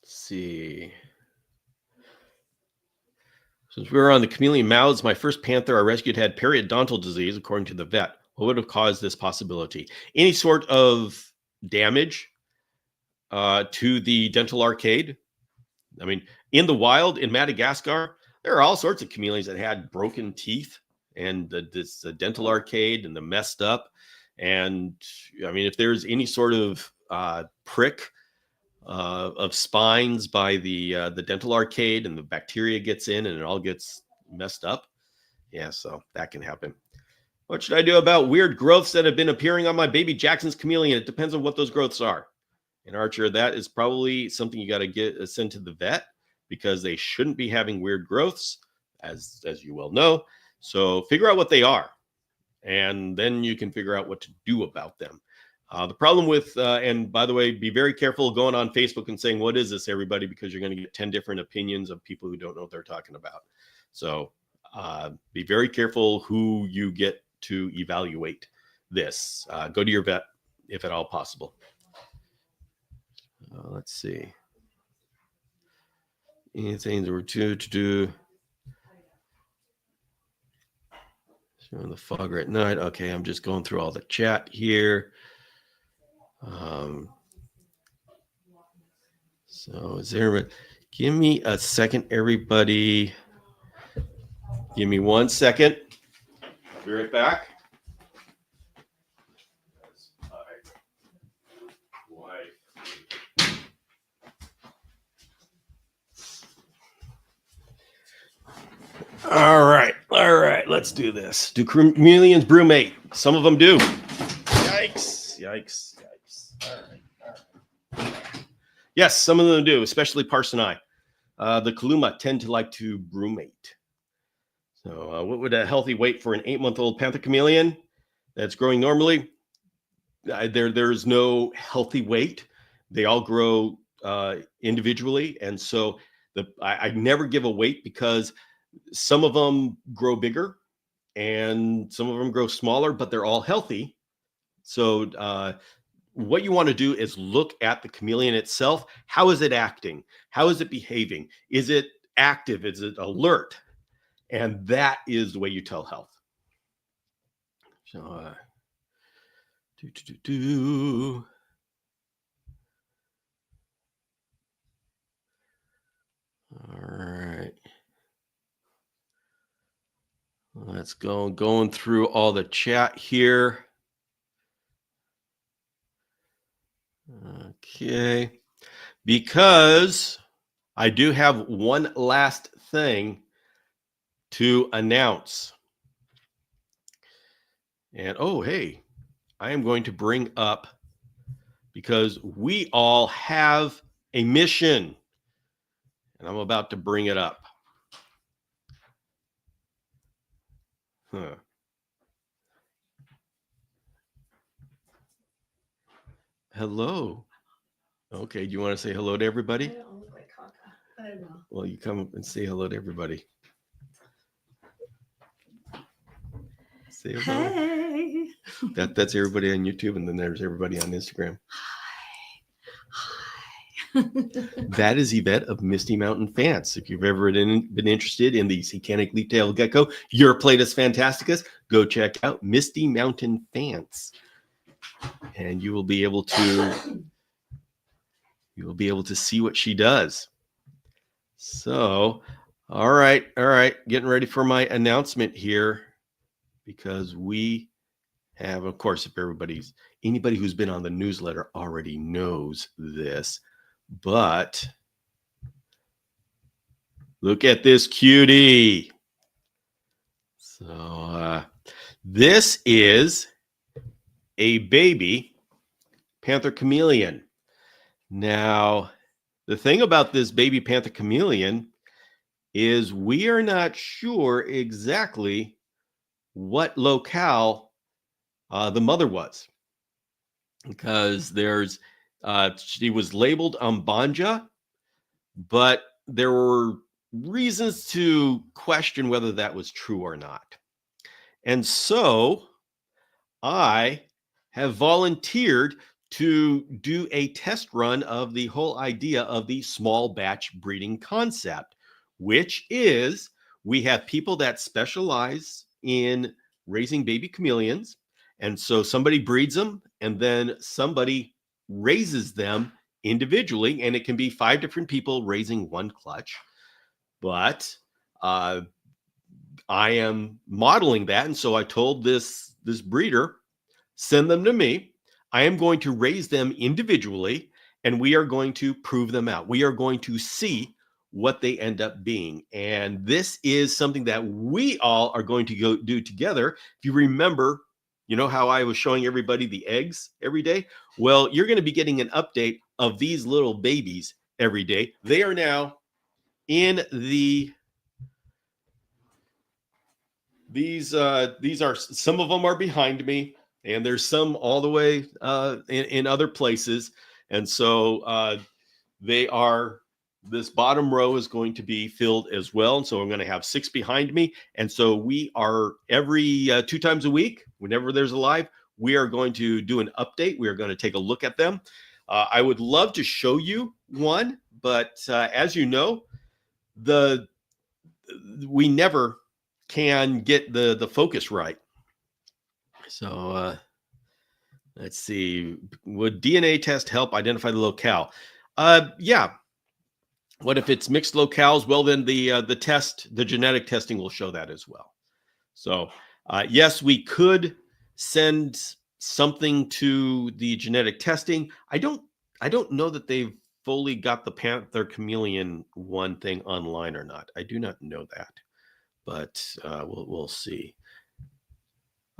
Speaker 1: see. Since we were on the chameleon mouths, my first panther I rescued had periodontal disease, according to the vet. What would have caused this possibility? Any sort of damage to the dental arcade. I mean, in the wild in Madagascar, there are all sorts of chameleons that had broken teeth and this dental arcade and the messed up. And I mean, if there's any sort of prick of spines by the dental arcade and the bacteria gets in and it all gets messed up, yeah, so that can happen. What should I do about weird growths that have been appearing on my baby Jackson's chameleon? It depends on what those growths are. And Archer, that is probably something you got to get sent to the vet, because they shouldn't be having weird growths, as you well know. So figure out what they are, and then you can figure out what to do about them. The problem with, and by the way, be very careful going on Facebook and saying, what is this, everybody? Because you're going to get 10 different opinions of people who don't know what they're talking about. So be very careful who you get to evaluate this. Go to your vet if at all possible. Let's see. Anything there were two to do. Showing the fogger at night. Okay, I'm just going through all the chat here. So is there? Give me a second, everybody. Give me 1 second. I'll be right back. All right, let's do this. Do chameleons brumate? Some of them do. Yikes. All right. Yes, some of them do, especially parsoni. The Kaluma tend to like to brumate. So what would a healthy weight for an 8-month-old panther chameleon that's growing normally? There's no healthy weight. They all grow individually. And so I never give a weight, because some of them grow bigger and some of them grow smaller, but they're all healthy. So what you want to do is look at the chameleon itself. How is it acting? How is it behaving? Is it active? Is it alert? And that is the way you tell health. So, All right. Let's go going through all the chat here. Okay. Because I do have one last thing to announce. And oh, hey, I am going to bring up, because we all have a mission, and I'm about to bring it up. Hello. Okay, do you want to say hello to everybody?
Speaker 2: I don't look like caca. I don't know.
Speaker 1: Well, you come up and say hello to everybody. Say hello.
Speaker 2: Hey.
Speaker 1: That's everybody on YouTube, and then there's everybody on Instagram.
Speaker 2: Hi.
Speaker 1: That is Yvette of Misty Mountain Fans. If you've ever been interested in the satanic leaf-tailed gecko, Euryplatus fantasticus, go check out Misty Mountain Fans, and you will be able to see what she does. So, all right, getting ready for my announcement here, because we have, of course, if anybody who's been on the newsletter already knows this, but look at this cutie. So this is a baby panther chameleon. Now, the thing about this baby panther chameleon is we are not sure exactly what locale the mother was, because she was labeled Ambanja, but there were reasons to question whether that was true or not. And so I have volunteered to do a test run of the whole idea of the small batch breeding concept, which is we have people that specialize in raising baby chameleons. And so somebody breeds them and then somebody raises them individually. And it can be 5 different people raising one clutch. But I am modeling that. And so I told this breeder, send them to me. I am going to raise them individually and we are going to prove them out. We are going to see what they end up being. And this is something that we all are going to go do together. If you remember, you know how I was showing everybody the eggs every day? Well, you're going to be getting an update of these little babies every day. They are now in the these are, some of them are behind me and there's some all the way in other places. And so they are, this bottom row is going to be filled as well. And so I'm going to have 6 behind me. And so we are every 2 times a week, whenever there's a live, we are going to do an update. We are going to take a look at them. I would love to show you one, but as you know, we never can get the focus right. So let's see. Would DNA test help identify the locale? Yeah. What if it's mixed locales? Well, then the genetic testing will show that as well. So yes, we could send something to the genetic testing. I don't know that they've fully got the Panther Chameleon one thing online or not. I do not know that. But we'll see.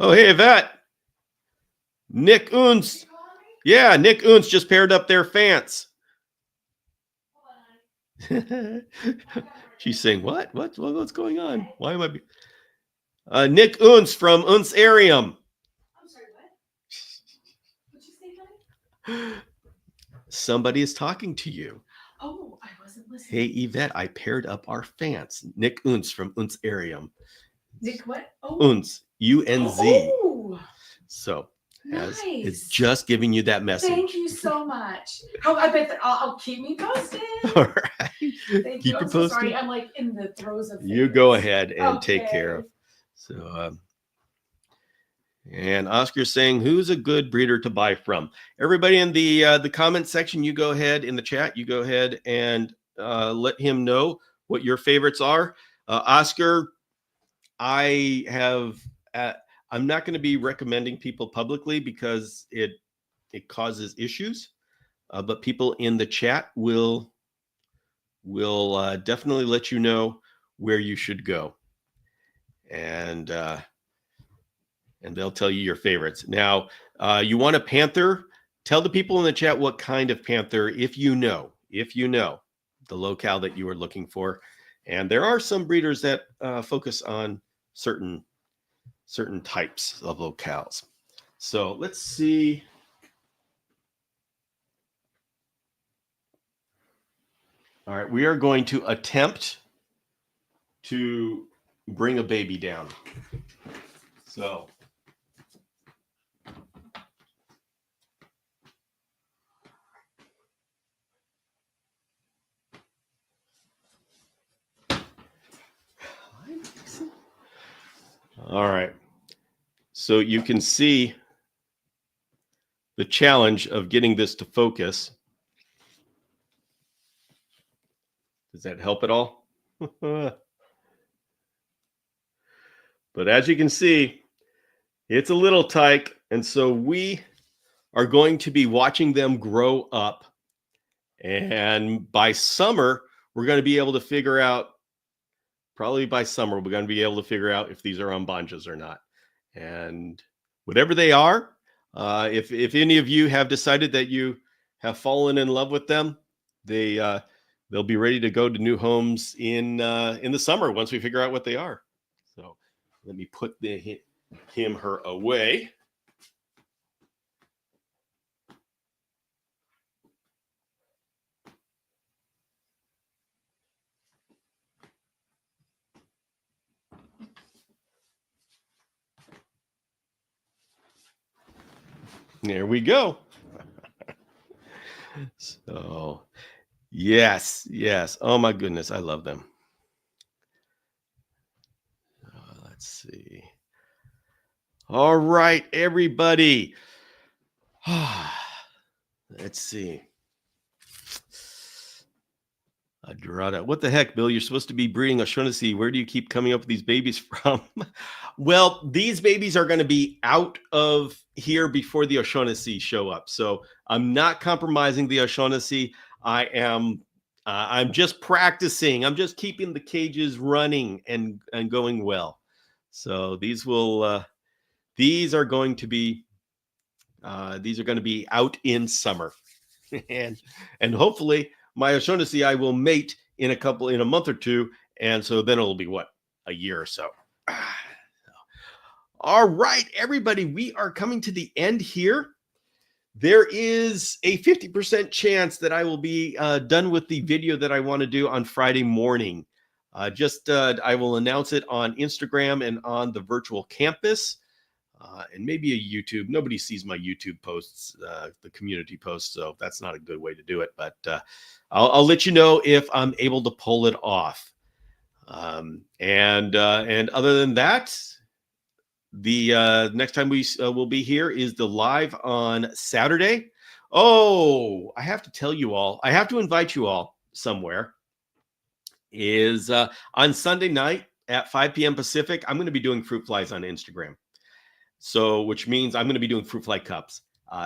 Speaker 1: Oh, hey, Yvette. Nick Oons. Yeah, Nick Oons just paired up their fans. She's saying, what? What's going on? Why am I... Nick Oons from Oons Arium.
Speaker 2: I'm sorry, what? What'd you say, honey?
Speaker 1: Somebody is talking to you.
Speaker 2: Oh, I wasn't listening.
Speaker 1: Hey, Yvette, I paired up our fans. Nick Oons from Oons Arium.
Speaker 2: Nick what? Oh.
Speaker 1: Oons, U-N-Z.
Speaker 2: Oh.
Speaker 1: So,
Speaker 2: nice.
Speaker 1: It's just giving you that message.
Speaker 2: Thank you so much. I bet that I'll keep me posted.
Speaker 1: All right.
Speaker 2: Thank
Speaker 1: Keep
Speaker 2: you.
Speaker 1: you
Speaker 2: I'm so
Speaker 1: posted.
Speaker 2: sorry. I'm like in the throes of things.
Speaker 1: You go ahead and take
Speaker 2: Okay.
Speaker 1: care of. So, and Oscar's saying, who's a good breeder to buy from? Everybody in the comment section, you go ahead in the chat. You go ahead and let him know what your favorites are. Oscar, I have. I'm not going to be recommending people publicly because it causes issues. But people in the chat will definitely let you know where you should go, and they'll tell you your favorites. Now, you want a panther? Tell the people in the chat what kind of panther, if you know the locale that you are looking for. And there are some breeders that focus on certain types of locales. So let's see. All right, we are going to attempt to bring a baby down. So all right. So you can see the challenge of getting this to focus. Does that help at all? But as you can see, it's a little tight. And so we are going to be watching them grow up. And by summer, we're going to be able to figure out, probably by summer, we're going to be able to figure out if these are umbanjas or not. And whatever they are, if any of you have decided that you have fallen in love with them, they'll be ready to go to new homes in the summer once we figure out what they are. So let me put her away. There we go. So, yes, yes. Oh my goodness, I love them. Let's see. All right, everybody. Let's see. Adrada. What the heck, Bill? You're supposed to be breeding O'Shaughnessy. Where do you keep coming up with these babies from? Well, these babies are going to be out of here before the O'Shaughnessy show up. So I'm not compromising the O'Shaughnessy. I am. I'm just practicing. I'm just keeping the cages running and going well. So these will. These are going to be. These are going to be out in summer, and hopefully my O'Shaughnessy I will mate in a month or two, and so then it'll be what, a year or so. All right, everybody, we are coming to the end here. There is a 50% chance that I will be done with the video that I want to do on Friday morning. I will announce it on Instagram and on the virtual campus. And maybe a YouTube. Nobody sees my YouTube posts, the community posts, so that's not a good way to do it. But I'll let you know if I'm able to pull it off. And other than that, the next time we will be here is the live on Saturday. Oh, I have to tell you all. I have to invite you all somewhere. Is on Sunday night at 5 p.m. Pacific. I'm going to be doing fruit flies on Instagram. So, which means I'm going to be doing fruit fly cups.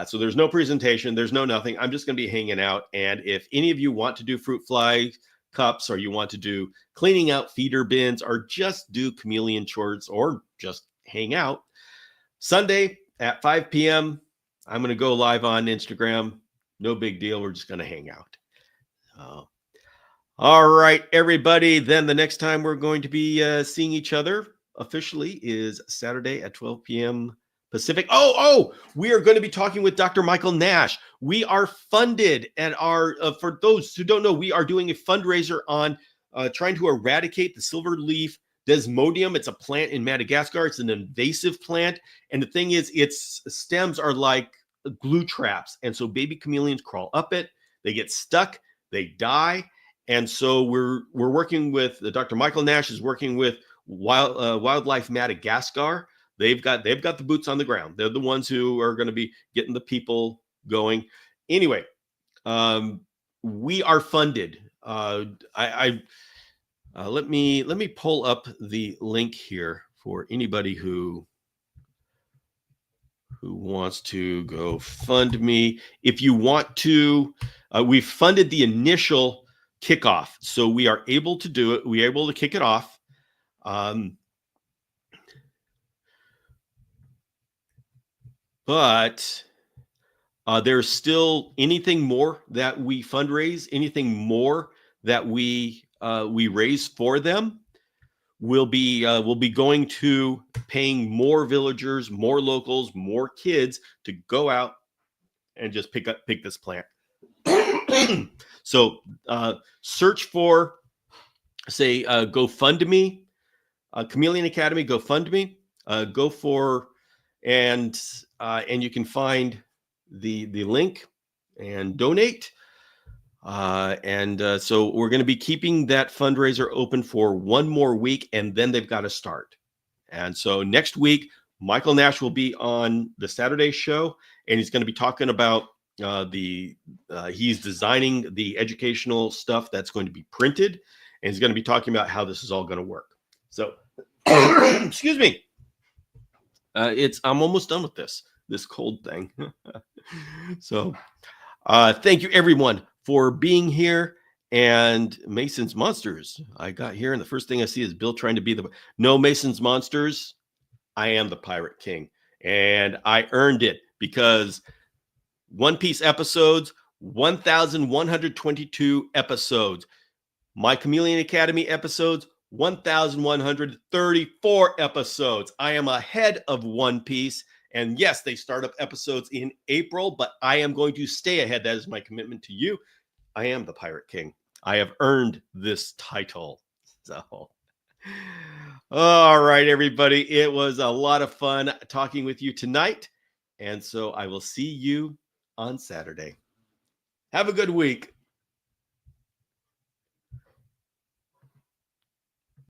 Speaker 1: So there's no presentation, there's no nothing. I'm just going to be hanging out. And if any of you want to do fruit fly cups, or you want to do cleaning out feeder bins, or just do chameleon chores, or just hang out, Sunday at 5 p.m., I'm going to go live on Instagram. No big deal. We're just going to hang out. All right, everybody. Then the next time we're going to be seeing each other officially is Saturday at 12 p.m. Pacific. We are going to be talking with Dr. Michael Nash. We are funded and are, for those who don't know, we are doing a fundraiser on trying to eradicate the silverleaf desmodium. It's a plant in Madagascar. It's an invasive plant. And the thing is, its stems are like glue traps. And so baby chameleons crawl up it, they get stuck, they die. And so we're working with Dr. Michael Nash is working with Wildlife Madagascar. They've got the boots on the ground. They're the ones who are going to be getting the people going. Anyway, we are funded. Let me pull up the link here for anybody who wants to go fund me. If you want to, we've funded the initial kickoff, so we are able to do it. We're able to kick it off. But there's still anything more that we fundraise, anything more that we raise for them, we'll be going to paying more villagers, more locals, more kids to go out and just pick this plant. So search for, say, GoFundMe, Chameleon Academy, GoFundMe, go for, and you can find the link and donate. So we're going to be keeping that fundraiser open for one more week, and then they've got to start. And so next week, Michael Nash will be on the Saturday show, and he's going to be talking about he's designing the educational stuff that's going to be printed, and he's going to be talking about how this is all going to work. So, excuse me. I'm almost done with this cold thing. So, thank you everyone for being here. And Mason's Monsters, I got here, and the first thing I see is Bill trying to be no, Mason's Monsters, I am the Pirate King, and I earned it because One Piece episodes, 1,122 episodes. My Chameleon Academy episodes, 1,134 episodes. I am ahead of One Piece. And yes, they start up episodes in April, but I am going to stay ahead. That is my commitment to you. I am the Pirate King. I have earned this title. So, all right, everybody. It was a lot of fun talking with you tonight. And so I will see you on Saturday. Have a good week.